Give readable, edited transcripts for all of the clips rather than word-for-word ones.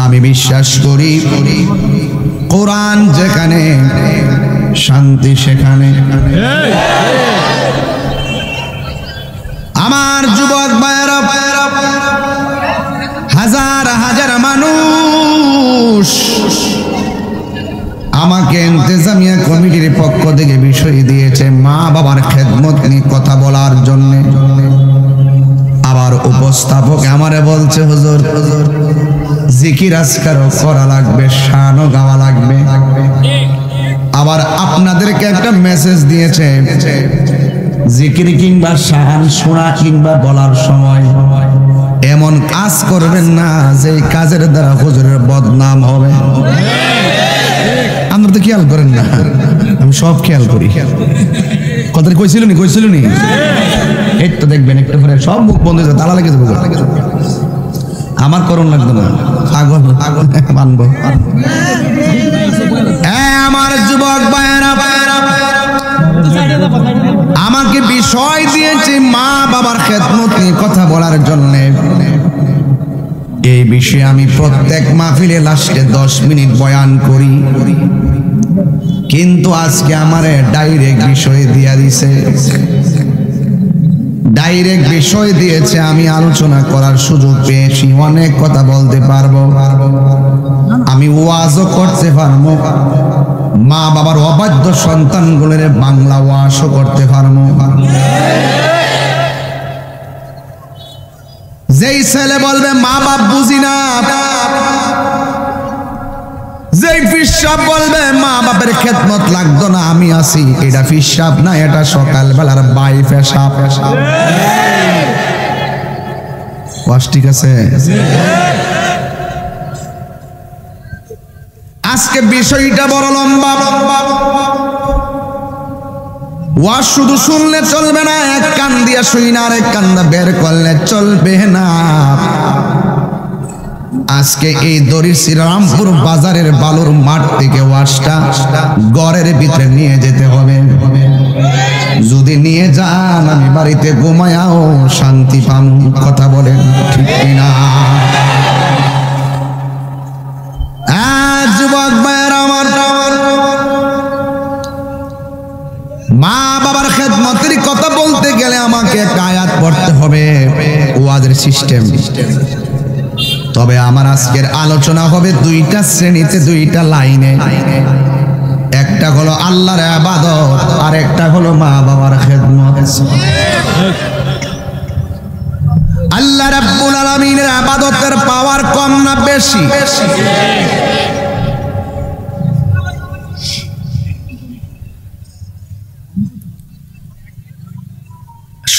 আমি বিশ্বাস করি কোরআন যেখানে শান্তি সেখানে। আমার যুবক ভাইয়েরা, হাজার হাজার মানুষ আমাকে ইন্তেজামিয়া কমিটির পক্ষ থেকে বিষয় দিয়েছে মা বাবার খেদমত নিয়ে কথা বলার জন্য। আবার উপস্থাপক আমারে বলছে হুজুর জিকির আজকারও করা লাগবে, শানও গাওয়া লাগবে। আবার আপনাদেরকে একটা মেসেজ দিয়েছে জিকির কিংবা শান শোনা কিংবা বলার সময় এমন কাজ করবেন না যে কাজের দ্বারা হুজুরের বদনাম হবে। আমরা তো খেয়াল করেন না, আমি সব খেয়াল করি। কথা কইছিল নি এই তো দেখবেন একটু পরে সব মুখ বন্ধ হয়ে যাবে, তালা লেগে যাবে। আমার করুন লাগবে না, পাগল মানবো। আমার যুবক ভাইয়েরা, আমাকে বিষয় দিয়েছে মা বাবার খেদমত নিয়ে কথা বলার জন্য। এই বিষয়ে আমি প্রত্যেক মাহফিলে লাস্টে 10 মিনিট বয়ান করি, কিন্তু আজকে আমারে ডাইরেক্ট বিষয় দিয়া দিছে, ডাইরেক্ট বিষয় দিয়েছে। আমি আলোচনা করার সুযোগ পেয়েছি, অনেক কথা বলতে পারবো, আমি ওয়াজও করতে পারবো, মা বাবার অবাধ্য সন্তানগুলোর বাংলা ওয়াজও করতে পারবো। যেই ছেলে বলবে মা বাপ বুঝি না, যেই ফিসাব বলবে মা বাপের খেদমত লাগতো না, আমি আছি, এটা ফিসাব না, এটা সকাল বেলার বাই পেশাব। ঠিক আছে? আজকে বিষয়টা বড় লম্বা, ওয়াজ শুধু শুনলে চলবে না, এক কান দিয়া শুই না, আরেক কান বের করলে চলবে না। আজকে এই দড়ির শ্রীরামপুর বাজারের বালুর মাঠ থেকে ওয়াজটা ঘরের ভিতরে নিয়ে যেতে হবে। যদি নিয়ে যান আমি বাড়িতে ঘুমায়াও শান্তি পাবো। কথা বলেন ঠিক কিনা? যুবক ভাইয়েরা আমার, মা বাবার খেদমতের কথা বলতে গেলে আমাকে একটা আয়াত পড়তে হবে, ওয়াজের সিস্টেম। তবে আমার আজকের আলোচনা হবে দুইটা শ্রেণীতে, দুইটা লাইনে। একটা হলো আল্লাহর ইবাদত, আর একটা হলো মা বাবার খেদমত। আল্লাহ রাব্বুল আলামিনের ইবাদতের পাওয়ার কম না বেশি?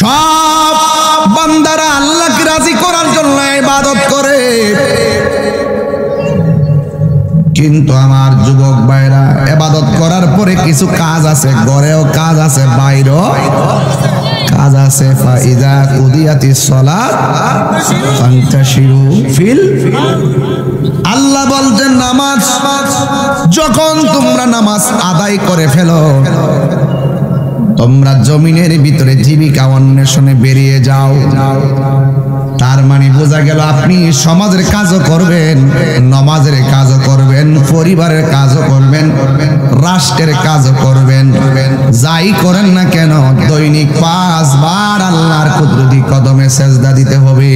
সব বান্দারা আল্লাহকে রাজি করার জন্য ইবাদত করে, কিন্তু আমার যুবক ভাইরা ইবাদত করার পরে কিছু কাজ আছে, ঘরেও কাজ আছে, বাইরেও কাজ আছে। ফাইদা কুদিয়াতিস সালাত ফান্তাশিরু ফিল, আল্লাহ বলছেন নামাজ যখন তোমরা নামাজ আদায় করে ফেলো, তোমরা জমিনের ভিতরে জীবিকা অন্বেষণে বেরিয়ে যাও। তার মানে বোঝা গেল আপনি সমাজের কাজও করবেন, নামাজের কাজও করবেন, পরিবারের কাজও করবেন, রাষ্ট্রের কাজও করবেন। যাই করেন না কেন দৈনিক 5 বার আল্লাহর কুদরতি কদমে সেজদা দিতে হবে।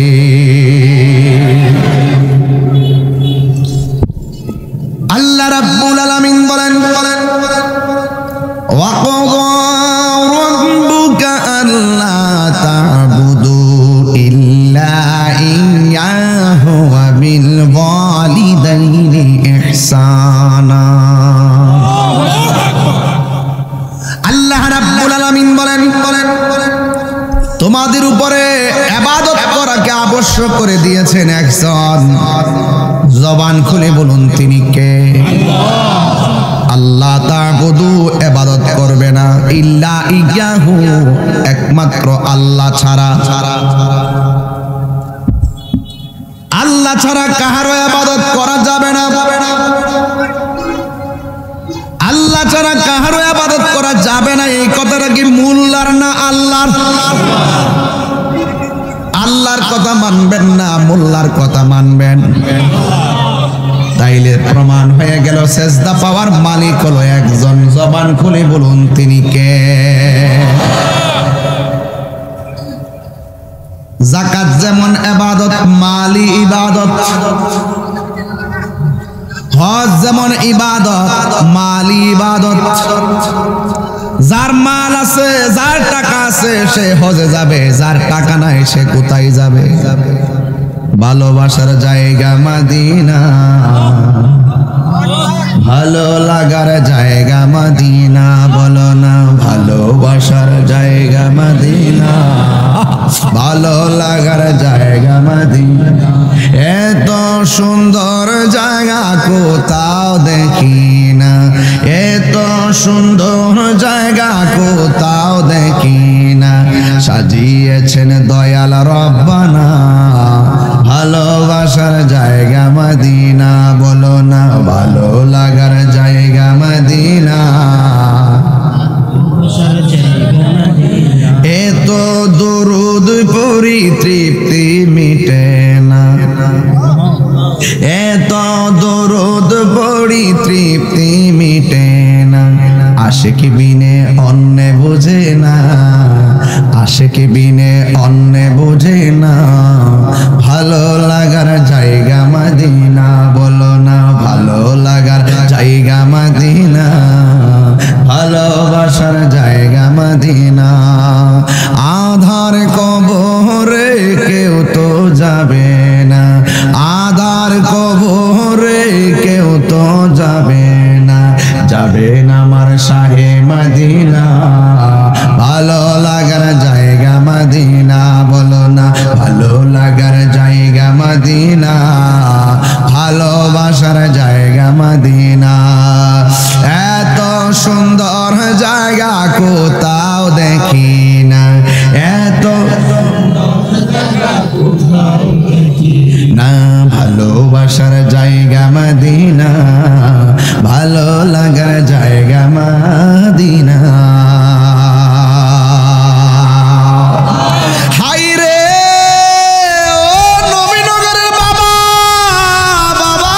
আল্লাহ রাব্বুল আলামিন বলেন, ওয়াকাযা রাব্বুকা আল্লা তা'বুদু ইল্লা ইয়্যাহু ওয়া বিল ওয়ালিদাইনি ইহসানা। আল্লাহ রাব্বুল আলামিন বলেন, তোমাদের উপরে ইবাদত করাকে আবশ্যক করে দিয়েছেন একজন। জবান খুলে বলুন তিনি কে? আল্লাহ তা'বুদু, ইবাদত করবে না, ইল্লা ইয়্যাহু, একমাত্র আল্লাহ ছাড়া। আল্লাহ ছাড়া কাহারও ইবাদত করা যাবে না। আল্লাহ ছাড়া কাহারও ইবাদত করা যাবে না। এই কথাটা কি মোল্লার না আল্লাহর? আল্লাহর কথা মানবেন না মোল্লার কথা মানবেন? প্রমাণ হয়ে গেল সেজদা পাওয়ার মালিক হলো একজন। জবান খুলে বলুন তিনি কে? যাকাত যেমন ইবাদত, মালি ইবাদত। হজ যেমন ইবাদত, মালি ইবাদত। যার মাল আছে, যার টাকা আছে সে হজে যাবে, যার টাকা নাই সে কোথায় যাবে? ভালোবাসার জায়গা মদিনা, ভালো লাগার জায়গা মদিনা। বলো না ভালোবাসার জায়গা মদিনা, ভালো লাগার জায়গা মদিনা। এত সুন্দর জায়গা কোথাও দেখি না, এত সুন্দর জায়গা কোথাও দেখি না। সাজিয়েছেন দয়াল রব্বানা, ভালোবাসার জায়গা মদিনা। বলো না ভালো লাগার জায়গা মদিনা। এত দরুদ পড়ি তৃপ্তি মিটে না, এত দরুদ পড়ি তৃপ্তি মিটে না। আশিক বিনে অন্য বুঝে না, আশিক বিনে অন্য বুঝে না। ভালো লাগার জায়গা মদিনা। বলো না ভালো লাগার জায়গা মদিনা, ভালোবাসার জায়গা মদিনা। আধার কবরে কেউ তো যাবে না, আধার কবরে কেউ তো যাবে না। যাবেন আমার শাহে মদিনা, ভালো লাগার জায়গা মদিনা। বলো না ভালো লাগার জায়গা মদিনা, ভালোবাসার জায়গা মদিনা। এত সুন্দর জায়গা কোথাও দেখি না, এত না। ভালোবাসার জায়গা মদিনা, ভালো লাগার জায়গা মদিনা। হাই রে ও নবীনগরের বাবা, বাবা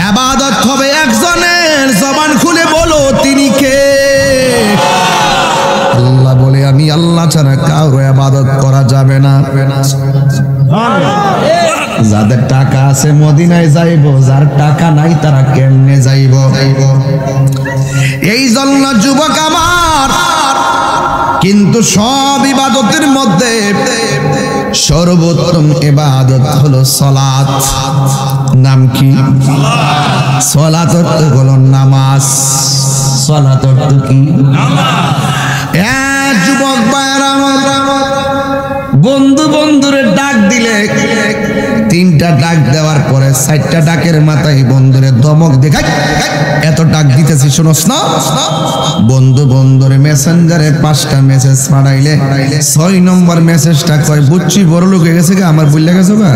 ইবাদত হবে একজনের। জবান খুলে বলো তিনি কে? আল্লাহ বলে আমি আল্লাহ ছাড়া কারো ইবাদত করা যাবে না। যাদের টাকা আছে মদিনায় যাইব, যার টাকা নাই তারা কেমনে যাইব? এই জন্য যুবক আমার, কিন্তু সব ইবাদতের মধ্যে সর্বোত্তম ইবাদত হলো সালাত। নাম কি? সালাত অর্থ হলো নামাজ। সালাত অর্থ কি? নামাজ। যুবক ভাইরা, বন্ধু বন্ধুরে ডাক দিলে, তিনটা ডাক দেওয়ার পরে চারটা ডাকের মাথায় বন্ধুরে ধমক দেখাই, এত ডাক দিতেছি শুনোস না? বন্ধু বন্ধুরে মেসেঞ্জারে 5টা মেসেজ পাঠাইলে 6 নম্বর মেসেজটা কয় বুঝছি বড় লোক হয়ে গেছে, আমার বুঝলে গেছো গা।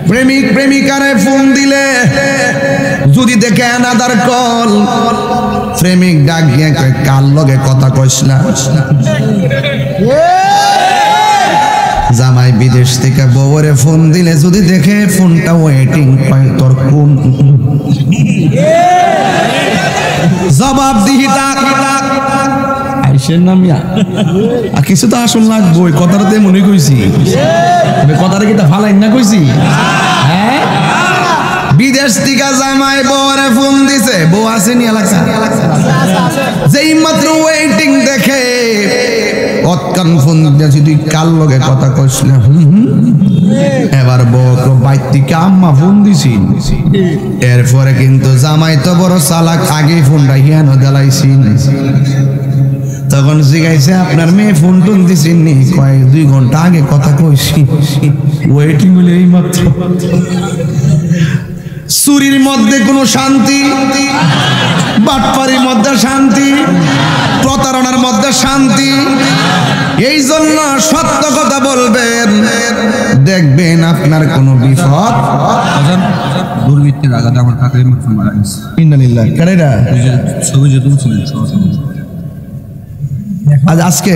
প্রেমিক প্রেমিকারে ফোন দিলে যদি দেখে অ্যানাদার কল, প্রেমিক ডাক দিয়ে কয় কার লগে কথা কইস না। জামাই বিদেশ থেকে বউরে ফোন দিলে যদি দেখে ফোনটা ওয়েটিং পায়, তোর কোন জবাব দিহি ডাক আইসেন না মিয়া। আর কিছু তো আসল লাগবো, কথাটা তো মনে কইছি, কথাটা কি তা ফালাইন না কইছি? হ্যাঁ, বিদেশ থেকে জামাই বউরে ফোন দিছে, বউ আসেনি এলাকা, যেই মাত্র ওয়েটিং দেখে অতকান ফোন দিয়েছি তুই কার লগে কথা কইস না। এবার বউ বাইর থেকে আম্মা ফোন দিছি। এরপরে কিন্তু জামাই তো বড় চালাক, আগে ফোনটা হিয়ানো দেলাইছি। তখন জিজ্ঞাসা আপনার মেয়ে ফোন টোন দিছেন নি? কয় 2 ঘন্টা আগে কথা কইছি। ওয়েটিং হলে এই মাত্র। চুরির মধ্যে কোনো শান্তি, বাটপারির মধ্যে শান্তি, প্রতারণার মধ্যে শান্তি। এই জন্য সত্য কথা বলবেন, দেখবেন আপনার কোনো বিপদ। দুর্বৃত্তের আঘাতে আমার কাকাই মাত্র মারা গেছে। ইন্নালিল্লাহ। কারেরা ছবি যে তুলছিলেন আজ আজকে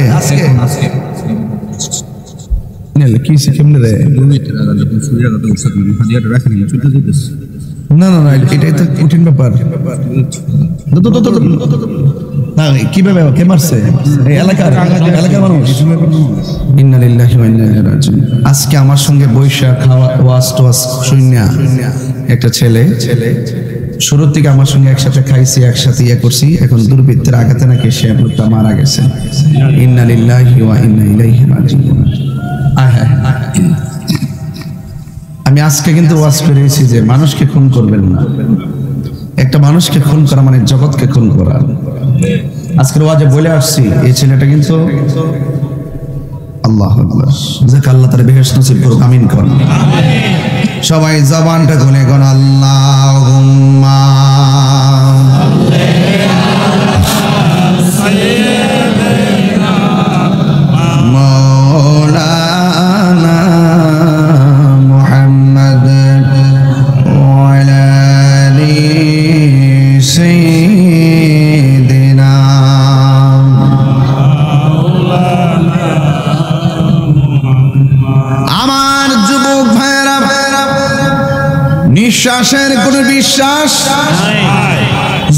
নেলে কি সে কেমনে রে? দুর্বৃত্তের আঘাত যখন ছুরির আঘাতে উঠছে তখন হাতিয়ারটা রাখেনি চুলটা যেতেছে না না না, এটাই তো কঠিন ব্যাপার। না কিভাবে কে মারছে? এই এলাকার মানুষ। ইন্না লিল্লাহি ওয়া ইন্না ইলাইহি রাজিউন। আজকে আমার সঙ্গে বৈশা খাওয়া ওয়াজ টোয়াজ শুনিয়া একটা ছেলে শুরুর থেকে আমার সঙ্গে একসাথে খাইছি, একসাথে ইয়ে করছি, এখন দুর্বৃত্তের আঘাতে নাকি সে লোকটা মারা গেছে। ইন্না লিল্লাহি ওয়া ইন্না ইলাইহি রাজিউন। আমি আজকে কিন্তু ওয়াজ করেছি যে মানুষকে খুন করবেন না। একটা মানুষকে খুন করা মানে জগৎকে খুন করা। আজকের ওয়াজে বলে আসছি এই ছেলেটা কিন্তু আল্লাহু আকবার, যাকে আল্লাহ তাআলা বেহেশত নসিব করুক, আমিন করুন। সবাই জবানটা খুলে কোন আল্লাহুম্মা মাওলানা মুহাম্মদ ওয়া আলা আলি সাইয়্যিদিনা। আমার যুবক ভাইরা, নিঃশ্বাসের কোন বিশ্বাস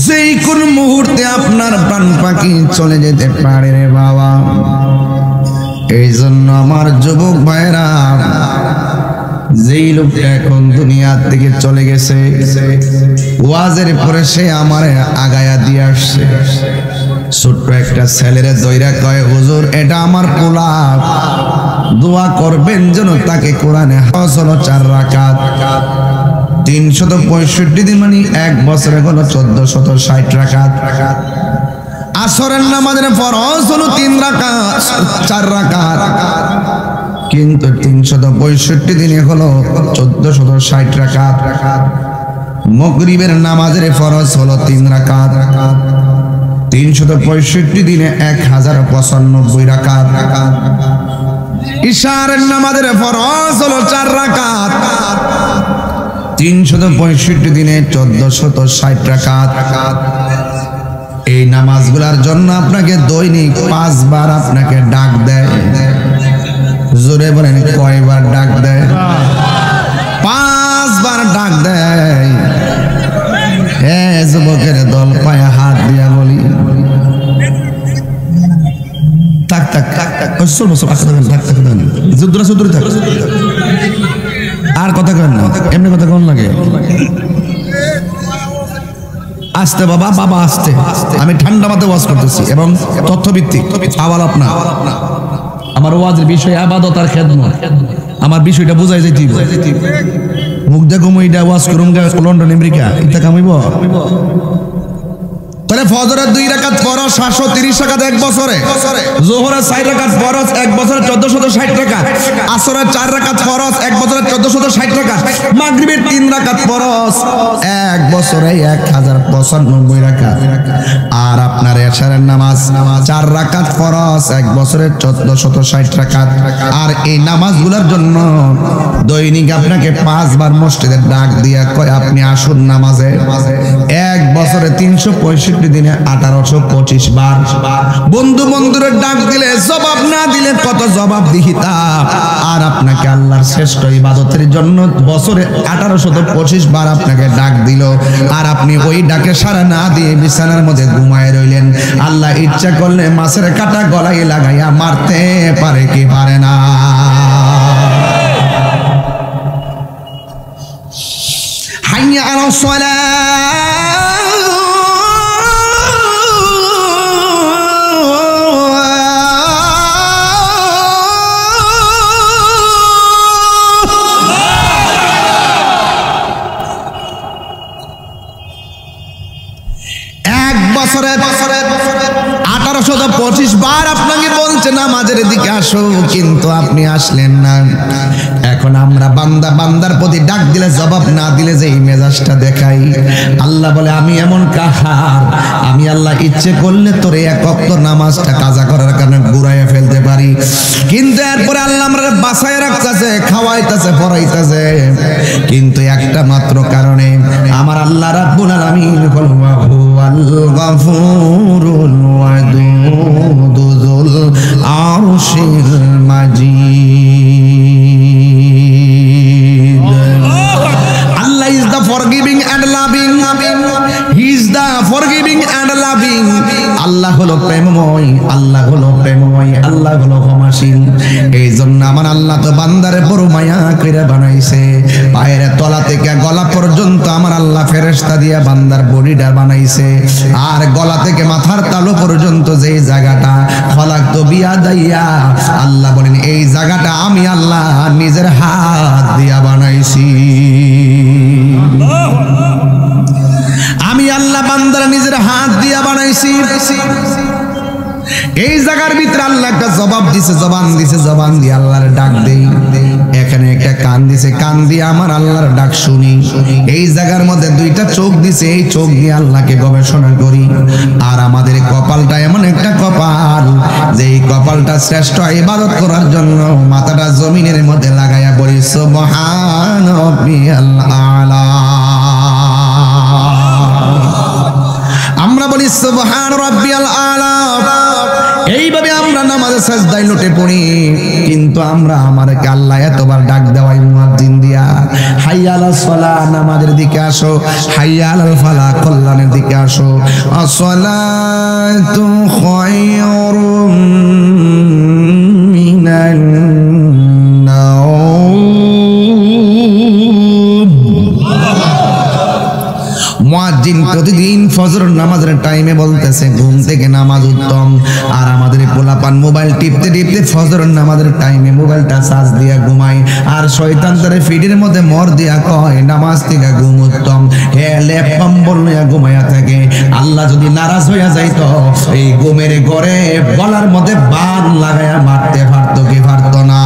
যেই কোন মুহূর্তে আপনার প্রাণ পাখি চলে যেতে পারে রে বাবা। এই জন্য আমার যুবক ভাইরা, যেই লোকটা এখন দুনিয়া থেকে চলে গেছে, ওয়াজের পরে সে আমার আগায়া দিয়ে আসছে। ছোট্ট একটা ছেলেরে দইরা কয়, হুজুর এটা আমার পোলা, দোয়া করবেন যেন তাকে কোরআনে হজ হলো 4 রাকাত, 365 দিন মানে 1 বছরে হলো 1460 রাকাত। আসরের নামাজের ফরজ হলো 3 রাকাত, 4 রাকাত, কিন্তু 365 দিনে হলো 1460 রাকাত। মাগরিবের নামাজের ফরজ হলো 3 রাকাত, 365 দিনে 1095 রাকাত। ইশার নামাজের ফরজ হলো 4 রাকাত, 365 দিনে 1460 রাকাত। এই নামাজগুলোর জন্য আপনাকে দৈনিক 5 বার আপনাকে ডাক দেয়। জোরে বলেন কয়বার ডাক দেয়? 5 বার ডাক দেয়। যুবকের দল পায়ে হাত দিয়া বলি, থাক থাক থাক থাক, আর কথা কেন না, এমনি কথা কেমন লাগে? আস্তে বাবা, বাবা আস্তে। আমি ঠান্ডা মাথায় ওয়াজ করতেছি এবং তথ্যভিত্তিক আওয়াজ আপনার। আমার ওয়াজের বিষয় ইবাদত আর খেদমত। আমার বিষয়টা বুঝাই যাইতে মুখ দেখো মুইটা ওয়াজ করুম গা লন্ডন আমেরিকা এটা কামাইব। তাহলে ফজরের 2 রাকাত ফরজ 730 রাকাত 1 বছরে, যোহরের 4 রাকাত ফরজ 1 বছরে 1460 রাকাত, আসরের 4 রাকাত ফরজ 1 বছরে 1460 রাকাত, মাগরিবের 3 রাকাত ফরজ 1 বছরে 1095 রাকাত, আর আপনার এশারের নামাজ 4 রাকাত ফরজ 1 বছরে 1460 রাকাত। আর এই নামাজগুলোর জন্য দৈনিক আপনাকে 5 বার মসজিদে ডাক দিয়া কয় আপনি আসুন নামাজে। 1 বছরে 365 দিনে 1825 বার। বন্ধু বন্ধুরে ডাক দিলে জবাব না দিলে কত জবাব দিহিতা। আর আপনাকে আল্লাহর শ্রেষ্ঠ ইবাদতের জন্য বছরে 1825 বার আপনাকে ডাক দিল, আর আপনি ওই ডাকে সাড়া না দিয়ে বিছানার মধ্যে ঘুমায় রইলেন। আল্লাহ ইচ্ছা করলে মাছের কাটা গলায় লাগাইয়া মারতে পারে কি পারে না? হাইয়া আলাস সালাহ, বছরে 1825 বার আপনাকে বলছে নামাজের দিকে আসো, কিন্তু আপনি আসলেন না। এখন আমরা বান্দা বান্দার প্রতি ডাক দিলে জবাব না দিলে যে এই মেজাজটা দেখাই, আল্লাহ বলে আমি এমন কাহার, আমি আল্লাহ ইচ্ছে করলে তোরে 1 ওয়াক্ত নামাজটা কাজা করার কারণে ঘুরাইয়া ফেলতে পারি, কিন্তু এরপরে আল্লাহ আমরা বাঁচায় রাখতেছে, খাওয়াইতেছে, পড়াইতেছে, কিন্তু একটা মাত্র কারণে আমার আল্লাহ রাব্বুল আলামিন হল হুয়াল গাফুরুল ওয়াদুদ যুল আরশিল মাজিদ। আল্লাহ তো বান্দারে বড় মায়া করে বানাইছে, পায়ের তলা থেকে গলা পর্যন্ত আমার আল্লাহ ফেরেশতা দিয়া বান্দার বডিটা বানাইছে, আর গলা থেকে মাথার তালু পর্যন্ত যেই জায়গাটা খলাকতু বিয়াদাইয়া, আল্লাহ বলেন এই জায়গাটা আমি আল্লাহ নিজের হাত দিয়া বানাইছি। আমি আল্লাহ বান্দার নিজের হাত দিয়া বানাইছি। এই জায়গার ভিতরে আল্লাহ একটা জবাব দিছে, জবান দিছে, জবান দিয়ে আল্লাহর ডাক দেই। এখানে একটা কান দিছে, কান দিয়ে আমার আল্লাহর ডাক শুনি। এই জায়গার মধ্যে দুইটা চোখ দিছে, এই চোখ দিয়ে আল্লাহকে গবেষণা করি। আর আমাদের কপালটা এমন একটা কপাল যে এই কপালটা শ্রেষ্ঠ ইবাদত করার জন্য মাথাটা জমিনের মধ্যে লাগাইয়া বলি সুবহান রাব্বিয়াল আলা। আমরা বলি সুবহান রাব্বিয়াল আলা। এইভাবে আমরা নামাজে সাজদায় লুটে পড়ি, কিন্তু আমরা আমাদেরকে আল্লাহ এতবার ডাক দেওয়াই মুয়াজ্জিন দিয়া, হাইয়া আলাস সালাহ নামাজের দিকে আসো, হাইয়া আলাল ফালাহ কল্যাণের দিকে আসো। আসসালাতু খায়রুম মিনান নাওম। মুয়াজ্জিন প্রতিদিন ফজর নামাজের টাইমে বলতেছে ঘুম থেকে নামাজ উত্তম, আর আমাদের পোলাপান মোবাইল টিপতে টিপতে ফজর নামাজের টাইমে মোবাইলটা চার্জ দিয়া ঘুমায়, আর শয়তান তারে ফিডের মধ্যে মর দিয়া কয় নামাজ থেকে ঘুম উত্তম। হে লেপ কম্বল লইয়া ঘুমাইয়া থাকে। আল্লাহ যদি নারাজ হইয়া যাইতো এই ঘুমের ঘরে গলার মধ্যে বান লাগাইয়া মারতে পারতো কি পারতো না?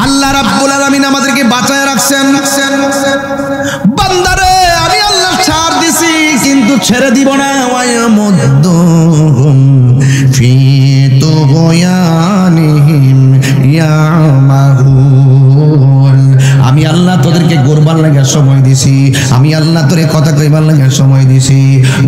আল্লাহ রাব্বুল আলামিন আমাদেরকে বাঁচায় রাখছেন। বান্দারে আমি আল্লাহ ছাড় দিছি, কিন্তু ছেড়ে দিব না। ওয়ায়ামুদ্দুহুম ফি তুগয়ানিহিম ইয়ামাহুন। আমি আল্লাহ তোদেরকে ঘুরবার লাগে সময় দিছি, আমি আল্লাহ তোরে কথা কইবার লাগে সময় দিছি।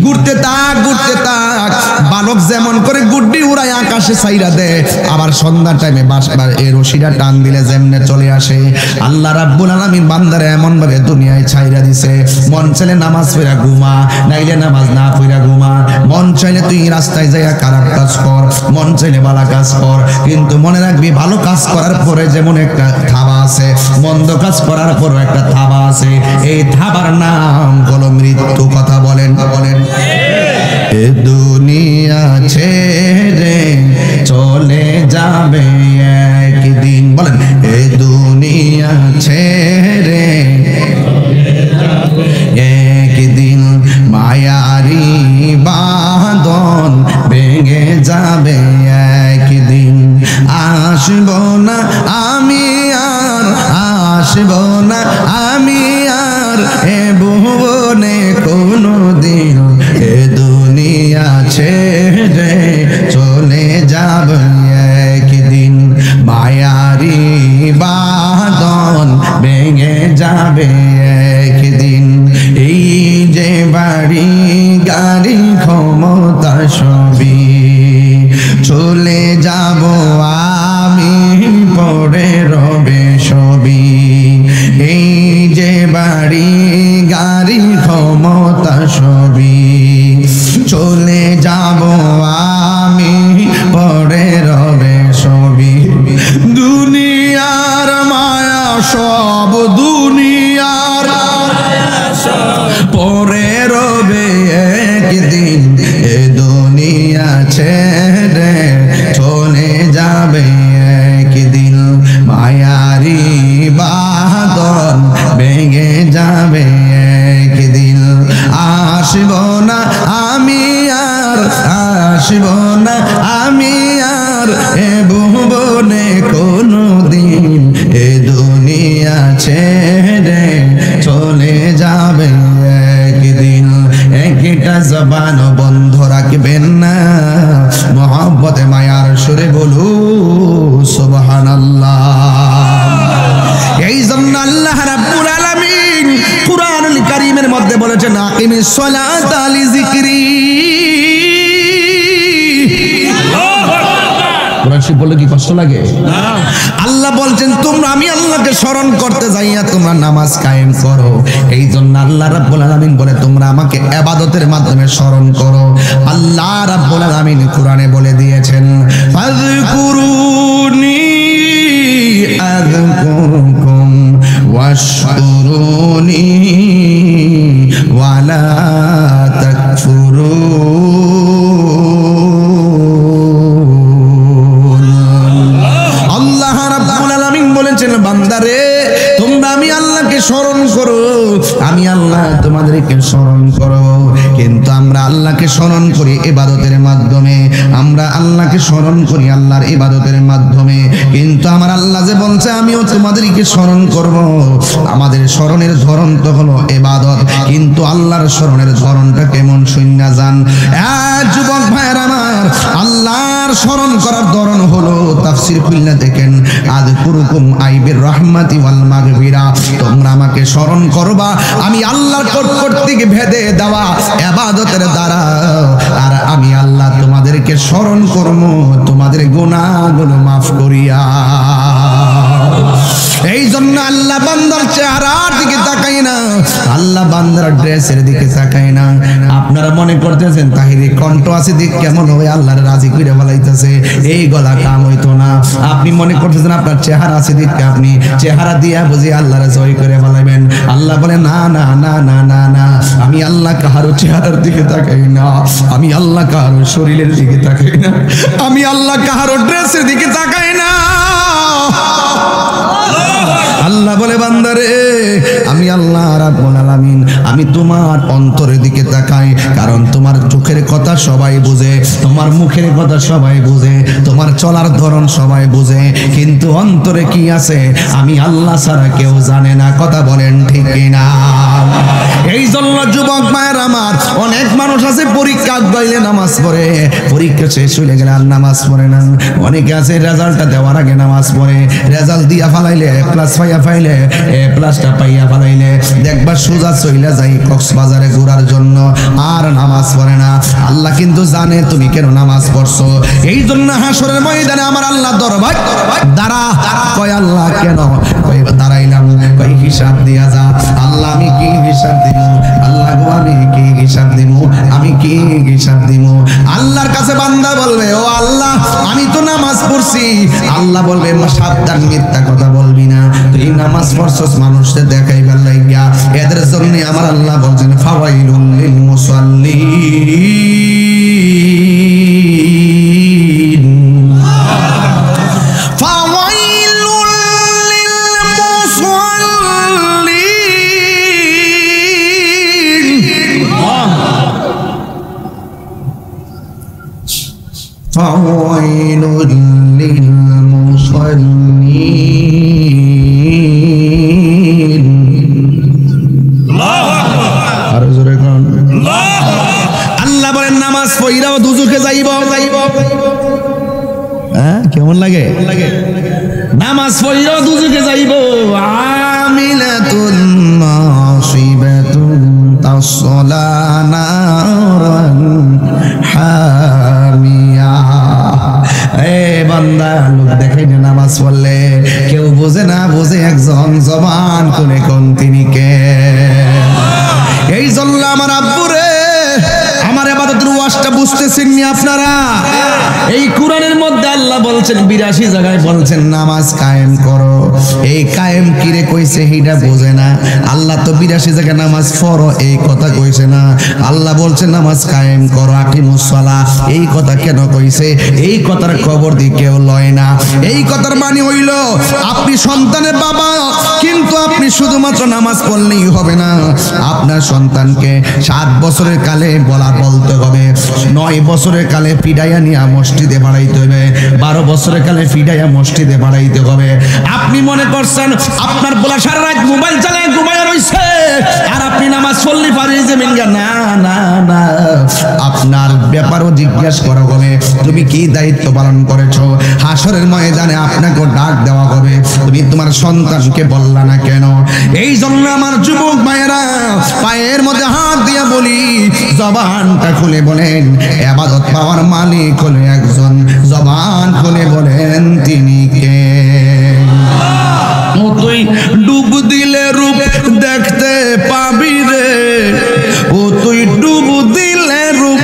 ঘুরতে থাক, ঘুরতে থাক। বালক যেমন করে গুড্ডি উড়ায় আকাশে ছাইরা দেয়, আবার সন্ধ্যার টাইমে বাসবার এই রশিটা টান দিলে যেমনে চলে আসে। আল্লাহ রাব্বুল আলামিন বান্দারে এমন ভাবে দুনিয়ায় ছাইরা দিছে, মন চাইলে নামাজ পড়া ঘুমা, নাইলে নামাজ না পড়া ঘুমা। মন চাইলে তুই রাস্তায় যাইয়া খারাপ কাজ কর, মন চাইলে ভালো কাজ কর, কিন্তু মনে রাখবি ভালো কাজ করার পরে যেমন একটা থাবা আছে, মন্দ কাজ করার পরও একটা থাবা আছে। এই থাবার নাম হলো মৃত্যু। কথা বলেন বলেন। এ দুনিয়া ছেড়ে চলে যাবে একদিন, বলেন এ দুনিয়া ছেড়ে একদিন, মায়ারি বাঁধন ভেঙে যাবে একদিন। আসব না আমি আর, আসব না আমি আর এ ভুবনে কোনো দিন। এ দুনিয়া ছেড়ে চলে যাবে একদিন, মায়ারি বাঁধন ভেঙে যাবে একদিন। এই যে বাড়ি গাড়ি ক্ষমতা সবই চলে যাব আমি, পড়ে রবে সবই। এই যে বাড়ি গাড়ি ক্ষমতা সবই চলে যাব আমি, পড়ে রবে সবই। দুনিয়ার মায়া সব, দুনিয়ার পরে রবে একদিন। এ দুনিয়া ছেড়ে চলে যাবে একদিন, মায়ারি বাঁধন ভেঙে যাবে একদিন। আসব না আমি আর, আসব না আমি আর এ ভুবনে কোনো দিন। এ দুনিয়া ছেড়ে চলে যাবে একদিন। একটা জবান বন্ধ রাখবেন না, মহব্বতে মায়ার সুরে বলু সুবহানাল্লাহ। এই জন্য আল্লাহ রাব্বুল আলামিন কুরআনুল কারীমের মধ্যে বলেছেন আকিমিস সালাতা লিযিকরি। কোরআন শরীফ বলে কি কষ্ট লাগে? আল্লাহ বলছেন তোমরা আমি আল্লাহকে স্মরণ করতে যাইয়া তোমরা নামাজ কায়েম করো। এই জন্য আল্লাহ রাব্বুল আলামিন বলে তোমরা আমাকে ইবাদতের মাধ্যমে স্মরণ করো। আল্লাহ রাব্বুল আলামিন কোরআনে বলে দিয়েছেন ফাযকুরুনি আযকুরকুম ওয়াশকুরুনি ওয়ালা তাকফুরুন। আল্লাহ রাব্বুল আলামিন বলেছেন বান্দারে তোমরা আমি আল্লাহকে স্মরণ করো, আমি আল্লাহ তোমাদেরকে স্মরণ করো। কিন্তু আমরা আল্লাহকে স্মরণ করি ইবাদতের মাধ্যমে, আমরা আল্লাহকে স্মরণ করি আল্লাহর ইবাদতের মাধ্যমে। কিন্তু আমার আল্লাহ যে বলছে আমিও তোমাদেরকে স্মরণ করব, আমাদের স্মরণের ধরন তো হলো ইবাদত, কিন্তু আল্লাহর স্মরণের ধরনটা কেমন শুননা যান। যুবক ভাইয়ের আমার, আল্লাহর স্মরণ করার ধরন হলো তাফসীর খুলনা দেখেন আযকুরুকুম আইবির রাহমাতি ওয়াল মাগফিরা, তোমরা আমাকে স্মরণ করবা আমি আল্লাহর কর্তৃক ভেদে দেওয়া ইবাদতের দ্বারা, আর আমি আল্লাহ তোমাদেরকে স্মরণ করব তোমাদের গুনাহগুলো মাফ করিয়া। এই জন্য আল্লাহ বান্দার চেহারার দিকে তাকায় না, আল্লাহ বান্দার ড্রেসের দিকে তাকায় না। আপনারা মনে করতেছেন তাহিরি কণ্ঠ আছে দিক কেমন হবে আল্লাহর রাজি করে বলাইতেছে, এই গলা কাম হইতো না। আপনি মনে করতেছেন আপনার চেহারা আছে দিক আপনি চেহারা দিয়া বুঝি আল্লাহর জয় করে বলাইবেন। আল্লাহ বলে না না না না না না, আমি আল্লাহ কাহারো চেহারার দিকে তাকাই না, আমি আল্লাহ কাহারো শরীরের দিকে তাকাই না, আমি আল্লাহ কাহারো ড্রেসের দিকে তাকাই না। আল্লাহ বলে বান্দারে আমি আল্লাহ রাব্বুল আলামিন আমি তোমার অন্তরের দিকে তাকাই, কারণ তোমার চোখের কথা সবাই বুঝে, তোমার মুখের কথা সবাই বুঝে, তোমার চলার ধরন সবাই বুঝে, কিন্তু অন্তরে কি আছে আমি আল্লাহ ছাড়া কেউ জানে না। কথা বলেন ঠিক কিনা? এই জন্য যুবক মায়ের আমার, অনেক মানুষ আছে পরীক্ষা গাইলে নামাজ পড়ে, পরীক্ষা শেষ হয়ে গেলে আর নামাজ পড়ে না। অনেকে আছে রেজাল্টটা দেওয়ার আগে নামাজ পড়ে, রেজাল্ট দিয়া ফালাইলে প্লাস পাইয়া ফাইলে প্লাসটা পাইয়া ফালাইলে দেখবা সোজা চইলা যাই কক্সবাজারে ঘোরার জন্য, আর নামাজ পড়ে না। আল্লাহ কিন্তু জানে তুমি কেন নামাজ পড়ছো। এই জন্য হাসরের ময়দানে আমার আল্লাহ দরবার দাঁড়া কয় আল্লাহ কেন কয় দাঁড়াইলাম, কয় হিসাব দিয়া যা। আল্লাহ আমি কি হিসাব দিব? আল্লাহ গো আমি কি হিসাব দিব? আমি কি হিসাব দিব? আল্লাহর কাছে বান্দা বলবে ও আল্লাহ আমি তো নামাজ পড়ছি। আল্লাহ বলবে সাবধান মিথ্যা কথা বলবি না, তুই নামাজ পড়ছস মানুষদের দেখাইবার লাগিয়া। এদের জন্য আমার আল্লাহ বলছেন ফাওয়াইলুল লিল মুসাল্লিন, ফাওয়াইলুল লিল মুসাল্লিন। ফাওয়াইলুল লিল মুসাল্লিন। আরো জোরে কোন আল্লাহ বলেন নামাজ পড়িরাও দুজকে যাইব। হ্যাঁ কেমন লাগে? নামাজ পড়িরাও দুজকে যাইব। আমিলাতুন নাসিবাতুন তাসলা নারান হামিয়া। এ বান্দা লোক দেখাই না নামাজ পড়লে কেউ বোঝে না, বোঝে একজন জবান করে কোন তিনি কে। এই জন্য আমার আব্বুরে আমার ইবাদতের ওয়াজটা বুঝতেছেন নি আপনারা? এই কোরআনের মধ্যে আল্লাহ বলছেন 82 জায়গায় বলছেন নামাজ কায়েম করো। এই কায়েম কিরে কইছে এইটা বোঝে না। আল্লাহ তো 82 জায়গায় নামাজ পড়ো এই কথা কইছে না, আল্লাহ বলছে নামাজ কায়েম করো আকিমুস সালাহ। এই কথা কেন কইছে? এই কথার খবর দি কেউ লয় না। এই কথার মানে হইল আপনি সন্তানের বাবা, কিন্তু আপনি শুধুমাত্র নামাজ পড়লেই হবে না, আপনার সন্তানকে 7 বছরের কালে বলতে হবে, 9 বছরের কালে পিডাইয়া নিয়ে মসজিদে বাড়াইতে হবে, 12 বছরের কালে পিডাইয়া মসজিদে বাড়াইতে হবে। আপনি মনে করছেন আপনার বলা সারা রাত মোবাইল চালায় ঘুমায় রইছে আর আপনি নামাজ পড়লি পারি যাবেন না? না না, আপনার ব্যাপারও জিজ্ঞাসা করা হবে তুমি কি দায়িত্ব পালন করেছো। হাসরের ময়দানে আপনাকে ডাক দেওয়া হবে তুমি তোমার সন্তানকে বললা না কেন। এই জন্য আমার যুবক ভাইয়েরা পায়ের মধ্যে হাত দিয়ে বলি জবানটা খুলে বলেন ইবাদত পাওয়ার মালিক হলো একজন, জবান খুলে বলেন তিনি কে? ও তুই ডুব দিলে রূপ দেখতে পাবি রে, ও তুই ডুব দিলে রূপ।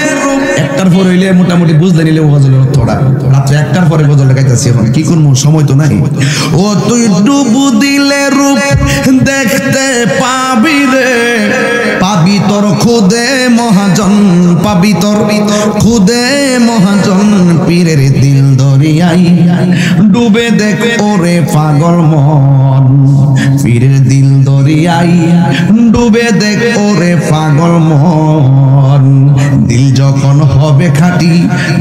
একটার পর হইলে মোটামুটি বুঝতে নিলে গজলের অর্থটা, রাত্রে একটার পরে গজল গাইতেছি, এখন কি করবো, সময় তো নাই। ও তুই ডুব দিলে রূপ দেখতে পাবি রে, পাবি তোর খুদে মহাজন, পাবি তোর খুদে মহাজন, পীরের দিল দরিয়াই ডুবে দেখ ওরে পাগল মন, পীরের দিল দরিয়াই ডুবে দেখ ওরে পাগল মন। দিল যখন হবে খাঁটি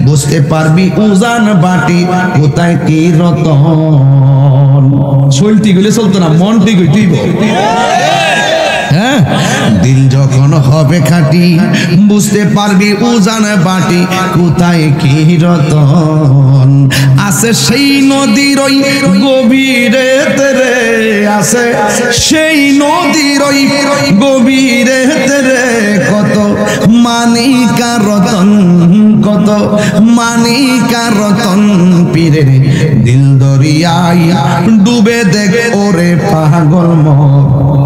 বুঝতে পারবি উজান বাটি, কোথায় কি রতন। শৈল ঠিক হইলে চলতো না, মন ঠিক হইতেই। হ্যাঁ, দিল যখন হবে খাঁটি বুঝতে পারবি উজান বাটি, কোথায় কি রতন। আছে সেই নদীর ওই গভীরে রে, আছে সেই নদীর ওই গভীরে রে, কত মানিকা রতন, কত মানিকা রতন, পীরের দিল দরিয়াই ডুবে দেখ ওরে পাগল মন,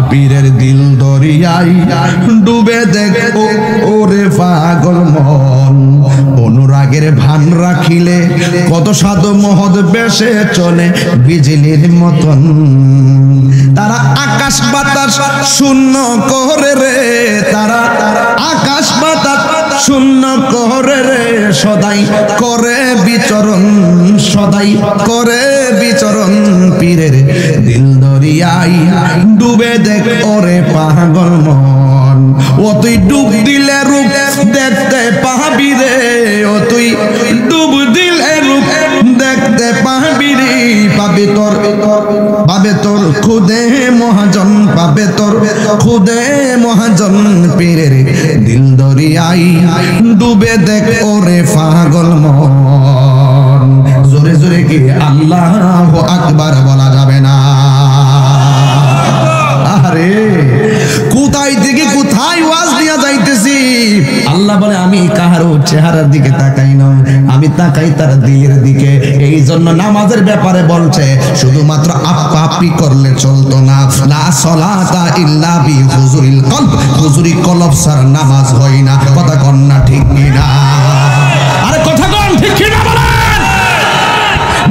পীরের দিল দরিয়াই ডুবে দেখ ওরে পাগল মন। অনুরাগের ভান রাখিলে কত সাধু মহৎ বেশে চলে বিজলির মতন, তারা আকাশ বাতাস শূন্য করে রে, তারা আকাশ বাতাস শূন্য করে রে, সদাই করে বিচরণ, সদাই করে বিচরণ, পীরের দিল দরিয়াই ডুবে দেখ ওরে পাগল মন। ও তুই ডুব দিলে রূপ দেখতে পাবি রে, ও তুই ডুব দিলে রূপ দেখতে পাবি রে, পাবে তোর, পাবে তোর খুদে মহাজন, পাবে তোর খুদে মহাজন, পীরের দিল দরিয়াই ডুবে দেখ ওরে পাগল মন। জোরে জোরে কি আল্লাহু আকবার বলা যাবে না? আরে কোথায় থেকে কোথায় ওয়াজ দিয়া যাইতেছি। আল্লাহ বলে আমি কাহারও চেহারার দিকে তাকাই না, আমি তাকাই তার দিলের দিকে। এই জন্য নামাজের ব্যাপারে বলছে শুধুমাত্র আপা আপি করলে চলতো না, লা সলাতা ইল্লা বি হুজুরিল কলব, হুজুরি কলব ছাড়া নামাজ হয় না। কথা কন না ঠিক কিনা? আরে কথা কন ঠিক কিনা বলেন?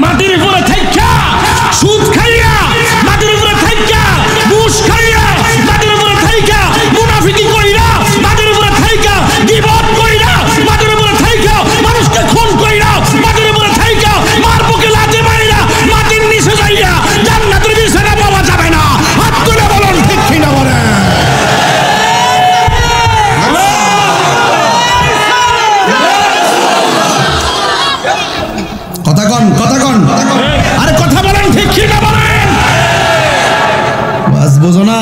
মাটির উপরে থাইকা সুদ খাইয়া, মাটির উপরে থাইকা ঘুষ খাইয়া, মাটির উপরে থাইকা মুনাফিকি কইরা, মাটির উপরে থাইকা গীবত কইরা, মাটির উপরে থাইকা মানুষকে খুন কইরা, মাটির উপরে থাইকা মার বুকে লাথি মাইরা, মাটির নিচে যাইয়া জান্নাতের বিছানা পাওয়া যাবে না। হাত তুলে বলুন ঠিক কিনা বলেন? কথা কন, কথা কন, আরে কথা বলেন ঠিক কিনা বলেন? বাস বোঝো না?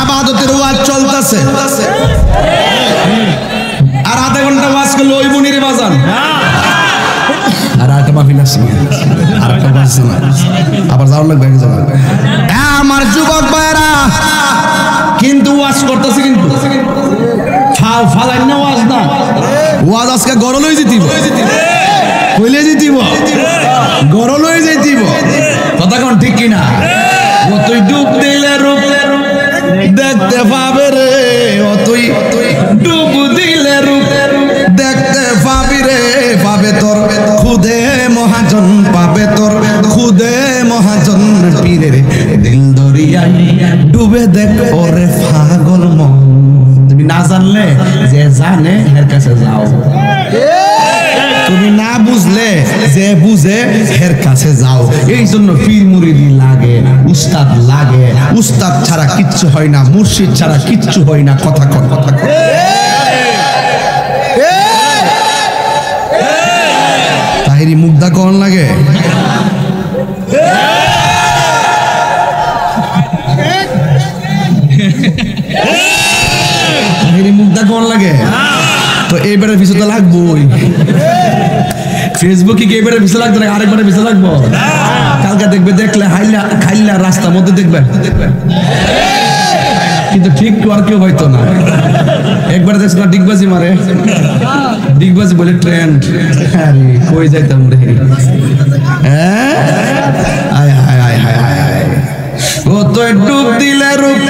ইবাদতের ওয়াজ চলতেছে, আর আধা ঘন্টা ওয়াজ করলে ওই বুনিরে বাজান, আর একটা মাফিন আসছে, আর একটা বাজছে না, আবার যাওয়ার লাগবে এক জায়গায়। আমার যুবক ভাইরা কিন্তু ওয়াজ করতেছে, কিন্তু ফালাই না ওয়াজ না, ওয়াজ আজকে গরলই জিতিব, কইলে জিতিব, গরলই জিতিব। কথা কোন ঠিক কিনা? ও তুই ডুব দিলে রূপ দেখতে পাবে রে, ও তুই ডুব দিলে রূপ দেখতে পাবি রে, পাবে তোর খুদে মহাজন, পাবে তোর খুদে মহাজন, পীরের দিল দরিয়াই ডুবে দেখ ওরে পাগল মন। তুমি না জানলে যে জানে এর কাছে যাও, তুমি না বুঝলে যে বুঝে এর কাছে যাও। এই জন্য পীর মুরিদি লাগে, উস্তাদ লাগে, উস্তাদ ছাড়া কিচ্ছু হয় না, মুর্শিদ ছাড়া কিচ্ছু হয় না। কথা কর, কথা কর। তাহিরি মুগ্ধা কোন লাগে? তাহিরি মুগ্ধা কোন লাগে? তো এইবারে ভিসা তো লাগবোই। ফেসবুকে কি এবারে ভিসা লাগতো না, আরেকবারে ভিসা লাগবো? কালকে আগে দেখবে, দেখলে খাইলা রাস্তার মধ্যে দেখবে, কিন্তু ঠিক আর কেউ হয়তো না। একবার দেখছ না ডিগবাজি মারে, ডিগবাজি বলে ট্রেন্ড, আরে কই যাইতাম রে, হ্যাঁ আয় হায় হায় হায় হায়, কত ডুব দিলে রূপ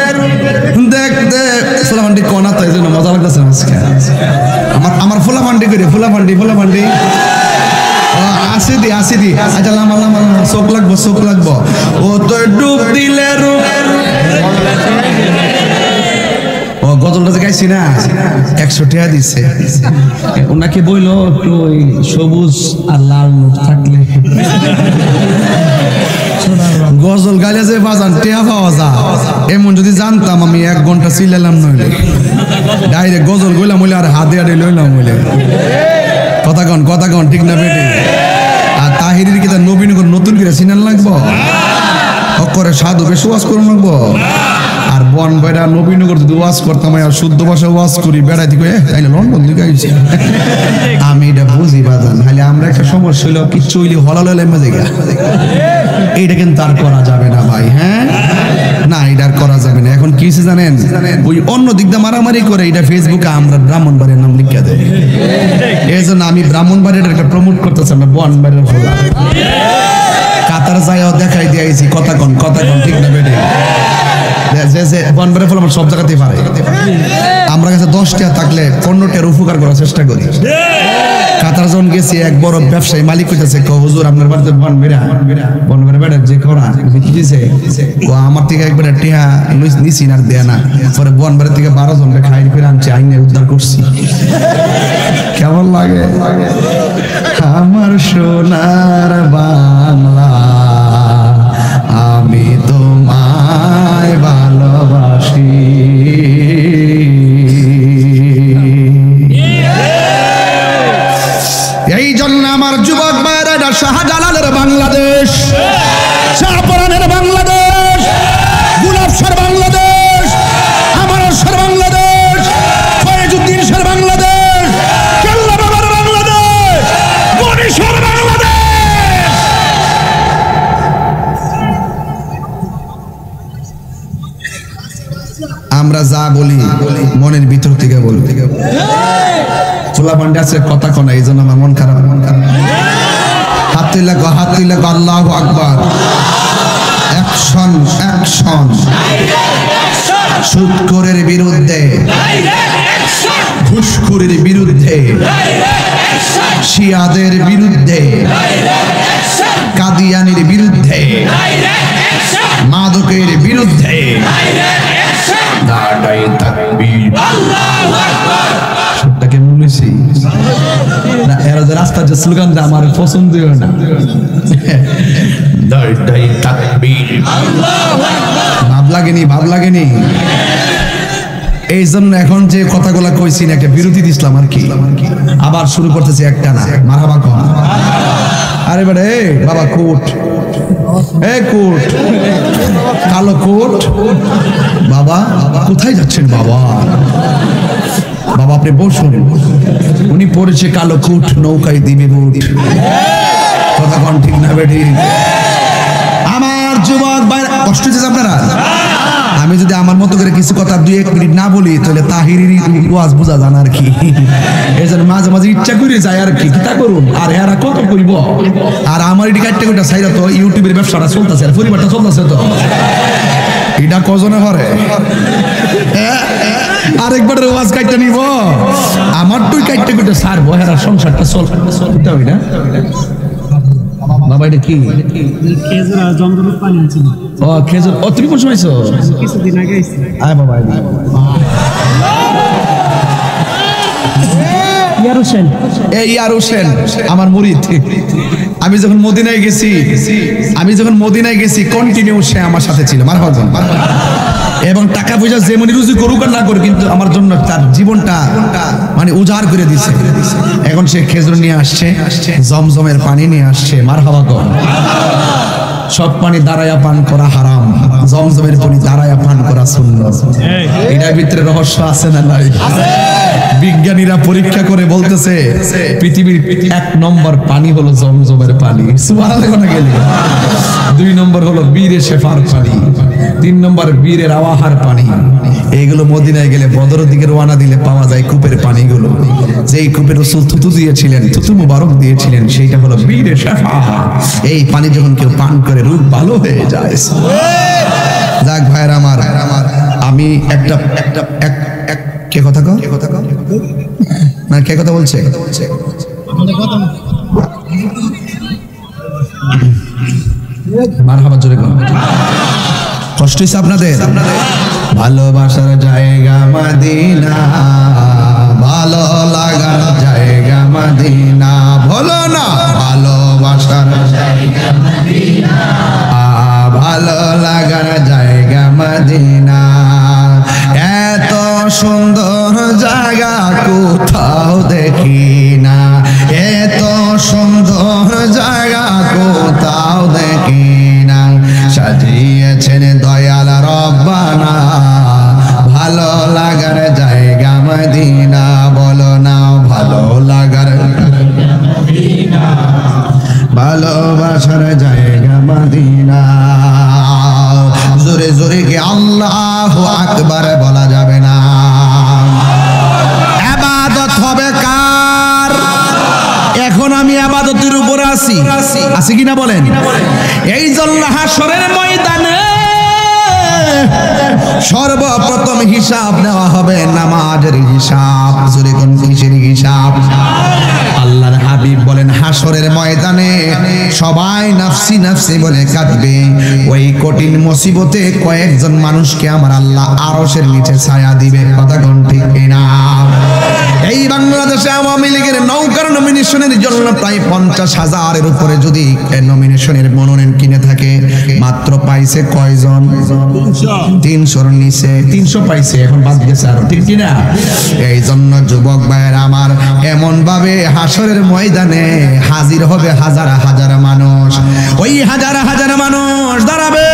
দেখতে ফুলাফান্ডি কোনা, তাই জন্য মজা লাগতেছে আজকে আমার ফুলাফান্ডি করে, ফুলাফান্ডি আসি দি আচ্ছা লামা চোখ লাগবো, ও তো ডুব দিলে রূপ। ও গজলটা যে গাইছি না 100 টাকা দিচ্ছে, ওনাকে বইলো একটু ওই সবুজ আর লাল নোট থাকলে গজল গাইলে যে বাজান টেয়া পাওয়া যা, এমন যদি জানতাম আমি 1 ঘন্টা চিল্লালাম, নইলে ডাইরেক্ট গজল গইলাম হইলে আর হাতে আড়ে লইলাম হইলে। কথা কন ঠিক না বেটে? আর তাহিরের কি তার নবীনগর নতুন করে সিনান লাগবো, অক্ষরে সাধু বেশ ওয়াজ করুন লাগবো। আর বন বেড়া নবীনগর যদি ওয়াজ করতাম আর শুদ্ধ ভাষা ওয়াজ করি বেড়াই দিকে লন্ডন দিকে আইছি, আমি এটা বুঝি বাজান। তাহলে আমরা একটা সমস্যা হইলো কিচ্ছু হইলে হলাল মেজেগা, এইটা কিন্তু আর করা যাবে না ভাই। হ্যাঁ না, এটা আর করা যাবে না। এখন কি জানেন, ওই অন্য দিক দিয়ে মারামারি করে এটা ফেসবুকে আমরা ব্রাহ্মণবাড়ির নাম লিখে দেয়, এই জন্য আমি ব্রাহ্মণবাড়ির একটা প্রমোট করতেছি, আমরা বনবাড়ির ফোলা কাতার যাইও দেখাই দিয়েছি। কথা কন ঠিক না বেটে? বনবাড়ির ফল আমার সব জায়গাতেই পারে, আমরা কাছে 10 টাকা থাকলে 15 টাকার উপকার করার চেষ্টা করি। কাতার যখন গেছি এক বড় ব্যবসায়ী মালিক কইতেছে, হুজুর আপনার বাড়িতে বনবেড়া বেড়া যে করা দিছে, ও আমার থেকে একবার টিহা নিছি আর দেয় না, পরে বনবেড়া থেকে 12 জনকে খাই ফিরে আনছি, আইনে উদ্ধার করছি। কেমন লাগে আমার সোনার বাংলা, আমি তোমায় ভালোবাসি। এই জন্য আমার যুবক ভাইরা, এটা শাহজালালের বাংলাদেশ, শাহপরানের বাংলাদেশ, গুলাবশার বাংলাদেশ, আমারসর বাংলাদেশ, ফয়েজউদ্দিন শাহর বাংলাদেশ, কেল্লা বাবার বাংলাদেশ, গণেশের বাংলাদেশ। আমরা যা বলি মনের ভিতর থেকে বলি, ফুলাফান্ডি আছে কথা কনা, এই জন্য আমার মন খারাপ। হাত তুলে আল্লাহু আকবার, অ্যাকশন সুদখোরের বিরুদ্ধে, ঘুষখোরের বিরুদ্ধে, শিয়াদের বিরুদ্ধে, কাদিয়ানির বিরুদ্ধে, মাদকের বিরুদ্ধে। নারায়ে তাকবীর, আল্লাহু আকবার। সবটাকে বলেছি না, এরা যে রাস্তার যে স্লোগান দেয় আমার পছন্দ হয় না। নারায়ে তাকবীর, আল্লাহু আকবার। ভাব লাগেনি। এই জন্য এখন যে কথাগুলা কইছি না, একটা বিরতি দিছিলাম আর কি, আবার শুরু করতেছি একটা না, মারহাবা কর। আরে বাড়ে বাবা কোট, কোট, কালো কোট, বাবা কোথায় যাচ্ছেন বাবা? বাবা আপনি বসুন, উনি পড়েছে কালো কোট, নৌকায় দিবে বুট। কথা কন ঠিক না বেটি? আমার যুবক ভাই কষ্ট হচ্ছে আপনারা, আমি যদি আমার মতো করে কিছু কথা 2-1 মিনিট না বলি তাহলে তাহিরির ওয়াজ বোঝা জানা আর কি। এই জন্য মাঝে মাঝে ইচ্ছা করে যায় আর কি, তা করুন। আর এরা কত করব, আর আমার এটি কাটতে কোটা সাইরা তো ইউটিউবের ব্যবসাটা চলতেছে, আর পরিবারটা চলতেছে, তো এটা কজনে করে আরেকবার ওয়াজ কাটতে নিব, আমার তুই কাটতে কোটা সারবো, এরা সংসারটা চলতে হবে না। বাবা এটা কি? খেজুর আর জমজমের পানি আনছিল। ও খেজুর, ও তুমি কোন সময় আইছো? কিছুদিন আগে আইছি। আয় বাবা ইয়ার হোসেন, এই ইয়ার হোসেন আমার মুরিদ। আমি যখন মদিনায় গেছি কন্টিনিউ সে আমার সাথে ছিল, মারহাবা। এবং টাকা পয়সা যেমনি রুজি করুক আর না করুক, কিন্তু আমার জন্য তার জীবনটা মানে উজাড় করে দিছে। এখন সে খেজুর নিয়ে আসছে, জমজমের পানি নিয়ে আসছে, মারহাবা কর। সব পানি দাঁড়ায়া পান করা হারাম, জমজমের পানি দাঁড়ায়া পান করা সুন্নাত। এটার ভিতরে রহস্য আছে না নাই? বিজ্ঞানী বিজ্ঞানীরা পরীক্ষা করে বলতেছে পৃথিবীর 1 নম্বর পানি হলো জমজমের পানি, সুবহানাল্লাহ না গেলে 2 নম্বর হলো বীরে শেফার পানি, 3 নম্বর বীরের আওয়াহার পানি। এইগুলো মদিনায় গেলে বদরের দিকে রওনা দিলে পাওয়া যায় কূপের পানিগুলো, যেই কূপের রাসূল থুতু দিয়েছিলেন, থুতু মুবারক দিয়েছিলেন, সেইটা হলো বীরে শেফা। এই পানি যখন কেউ পান করে রূপ ভালো হয়ে যায়। যাক ভাইরা আমার, আমি একটা কে কথা কও না, কে কথা বলছে? মারহাবা জোরে কও। কষ্ট হইছে আপনাদের? ভালোবাসার জায়গা মদিনা, ভালো লাগার জায়গা মদিনা, বলো না ভালোবাসার জায়গা মদিনা, ভালো লাগার জায়গা মদিনা। এত সুন্দর জায়গা কোথাও দেখি না, এত সুন্দর জায়গা কোথাও দেখি না, সাজিয়েছেন দয়াল রব্বানা, ভালো লাগার জায়গা মদিনা, বলো না ভালো লাগার জায়গা মদিনা, ভালোবাসার জায়গা মদিনা। জোরে জোরে কি আল্লাহু আকবার বলা যাবে না? ইবাদত হবে কার? এখন আমি ইবাদতের উপর আছি কিনা বলেন? এই জন্য হাশরের ময়দানে সর্বপ্রথম হিসাব নেওয়া হবে নামাজের হিসাব। জোরে কোন কিসের হিসাব? আল্লাহর হাবিব বলেন হাশরের ময়দানে সবাই নাফসি নাফসি বলে কাঁদবে। ওই কঠিন মুসিবতে কয়েকজন মানুষকে আমার আল্লাহ আরশের নিচে ছায়া দিবে। কথা কোন ঠিক কিনা? এই বাংলাদেশে আওয়ামী লীগের নৌকার নমিনেশনের জন্য প্রায় 50,000-এর উপরে যদি নমিনেশনের মনোনয়ন কিনে থাকে, মাত্র পাইছে কয়জন? 300-র নিচে। 300 পাইছে, এখন বাদ গেছে আরো, ঠিক কিনা? এই জন্য যুবক ভাইয়ের আমার, এমন ভাবে হাশরের ময়দানে হাজির হবে হাজার হাজার মানুষ। ওই হাজার হাজার মানুষ দাঁড়াবে,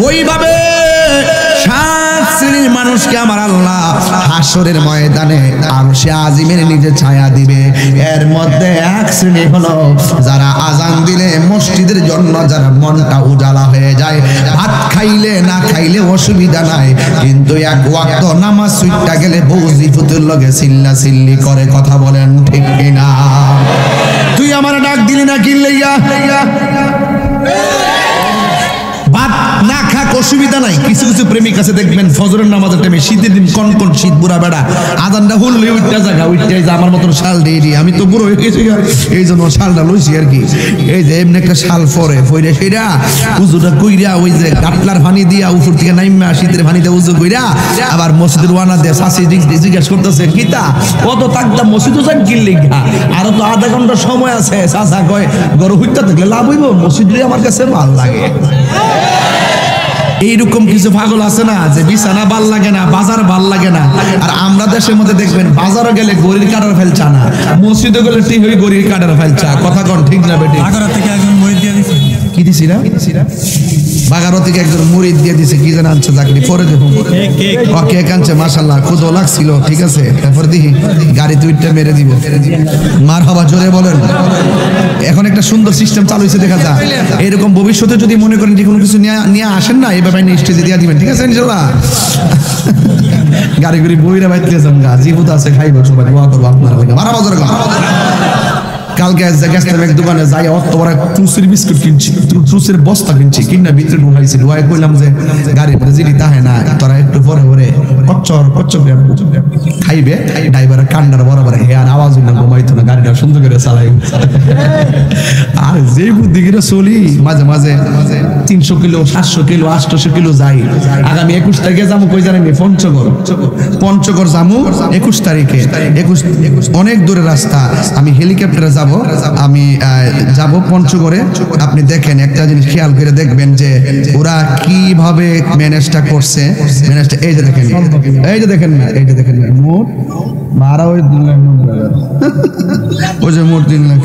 ওইভাবে 7 শ্রেণীর মানুষকে আমার আল্লাহ হাশরের ময়দানে আরশে আজিমের নিচে ছায়া দিবে। এর মধ্যে 1 শ্রেণী হলো যারা আজান দিলে মসজিদের জন্য যারা মনটা উজালা হয়ে যায়, ভাত খাইলে না খাইলে অসুবিধা নাই, কিন্তু 1 ওয়াক্ত নামাজ ছুটটা গেলে বউজি ফুতুর লগে চিল্লা চিল্লি করে। কথা বলেন ঠিক কিনা? তুই আমার ডাক দিলি না কি লইয়া? ভাত না খাক অসুবিধা নাই। কিছু কিছু প্রেমিক আছে দেখবেন ফজরের নামাজের টাইমে, শীতের দিন কনকন শীত, বুড়া বেড়া আজানটা হুললে উঠতে জায়গা উঠতে যায় আমার মতন শাল দিয়ে দিই। আমি তো বুড়ো হয়ে গেছি, এই জন্য শালটা লইছি আর কি। এই যে এমনি একটা শাল পরে ফইরা সেরা উজুটা কইরা ওই যে গাটলার পানি দিয়া উপর থেকে নাইমা শীতের পানিতে উজু কইরা আবার মসজিদের ওয়ানা দিয়ে শাসি জিজ্ঞেস করতেছে কিতা কত তাকদা মসজিদও যান কিনলি গা, আরো তো আধা ঘন্টা সময় আছে। চাচা কয় গরু হুইটা থাকলে লাভ হইব, মসজিদে আমার কাছে ভাল লাগে। এইরকম কিছু পাগল আছে না যে বিছানা ভাল লাগে না, বাজার ভাল লাগে না। আর আমরা দেশের মধ্যে দেখবেন বাজারে গেলে গরির কাটার ফেলছা না, মসজিদে গেলে ঠিক হই গরির কাটার ফেলছা। কথা কোন ঠিক না বেটি? আগারা থেকে একজন মরিদ দিয়ে দিছে। কি দিছি না? বাগারো থেকে একজন মুরিদ দিয়ে দিছে। কি যেন আনছে চাকরি পরে দেখুন ওকে কানছে, মাশাআল্লাহ খুদো লাগছিল। ঠিক আছে, তারপর দেখি গাড়ি দুইটা মেরে দিব। মারহাবা জোরে বলেন। এখন একটা সুন্দর সিস্টেম চালু হয়েছে দেখা যায়। এরকম ভবিষ্যতে যদি মনে করেন যে কোনো কিছু নিয়ে আসেন না, এই ব্যাপারে স্টেজে দিয়ে দিবেন। ঠিক আছে ইনশাআল্লাহ। গাড়ি গুড়ি বইরা বাইতে যান গা, জীবত আছে খাইব, সবাই দোয়া করবো আপনার লাগে। মারহাবা জোরে বলেন। কালকে এক দোকানে যাই অত বড় চুসের বিস্কুট কিনছি, চুসের বস্তা কিনছি, কিনা ভিতরে ঢুকাইছি। ঢুকাই কইলাম যে গাড়ির মধ্যে জিডি তাহে না, তোরা একটু পরে পরে কচ্চর খাইবে। ড্রাইভারের কান্ডার বরাবর হেয়ার আওয়াজ না, ঘুমাইতো না, গাড়িটা সুন্দর করে চালাই। আর যে বুদ্ধি করে চলি, মাঝে মাঝে 300 কিলো 700 কিলো 800 কিলো যাই। আগামী 21 তারিখে যাবো কই জানেন? পঞ্চগড় যাবো 21 তারিখে। 21 অনেক দূরের রাস্তা। আমি হেলিকপ্টারে যাব, আমি যাব পঞ্চগড়ে। আপনি দেখেন একটা জিনিস খেয়াল করে দেখবেন যে ওরা কিভাবে ম্যানেজটা করছে। ম্যানেজটা এই যে দেখেন, এই যে দেখেন, এই যে দেখেন মোট ভাড়া ওই 2 লাখ 90 হাজার। ওই যে মোট 3 লাখ,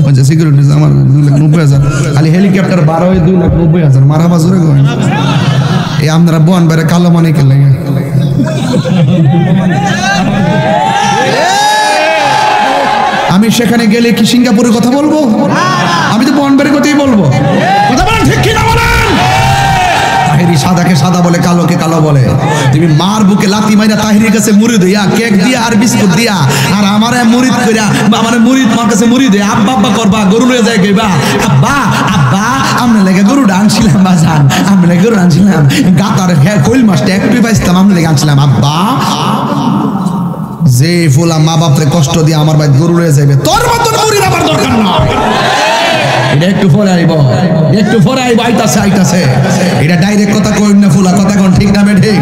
ওই যে সিকিউরিটি আমার 2 লাখ 90 হাজার। খালি হেলিকপ্টার ভাড়া ওই 2 লাখ 90 হাজার। মারাবা জোরে করেন। এই আপনারা বন বাইরে কালো মানিকের লাগে। আমি সেখানে গেলে কি সিঙ্গাপুরের কথা বলবো? আমি তো বনবাড়ির কথাই বলবো। কথা বলেন ঠিক কিনা বলেন? তাহিরি সাদাকে সাদা বলে, কালোকে কালো বলে। তুমি মার বুকে লাথি মাইরা তাহিরির কাছে মুড়ি দিয়া, কেক দিয়া আর বিস্কুট দিয়া, আর আমারে মুড়িদ কইরা, আমারে মুড়িদ মার কাছে মুড়ি দে, আব্বা আব্বা করবা, গরু লয়ে যায় কইবা, আব্বা আব্বা আমরা লেগে গরু আনছিলাম বাজান, আমরা লেগে গরু আনছিলাম, গাতার কইল মাছটা একটু পাইছিলাম, আমরা লেগে আনছিলাম আব্বা। যে ফুলা মা বাপরে কষ্ট দিয়ে আমার ভাই গরু লয়ে যাবে, তোর মতন মুড়ির আমার দরকার না। এটা একটু পরে আইব, একটু পরে আইব, আইতাছে আইতাছে। এটা ডাইরেক্ট কথা কইন না ফুলা, কথা কোন ঠিক না বে ঠিক?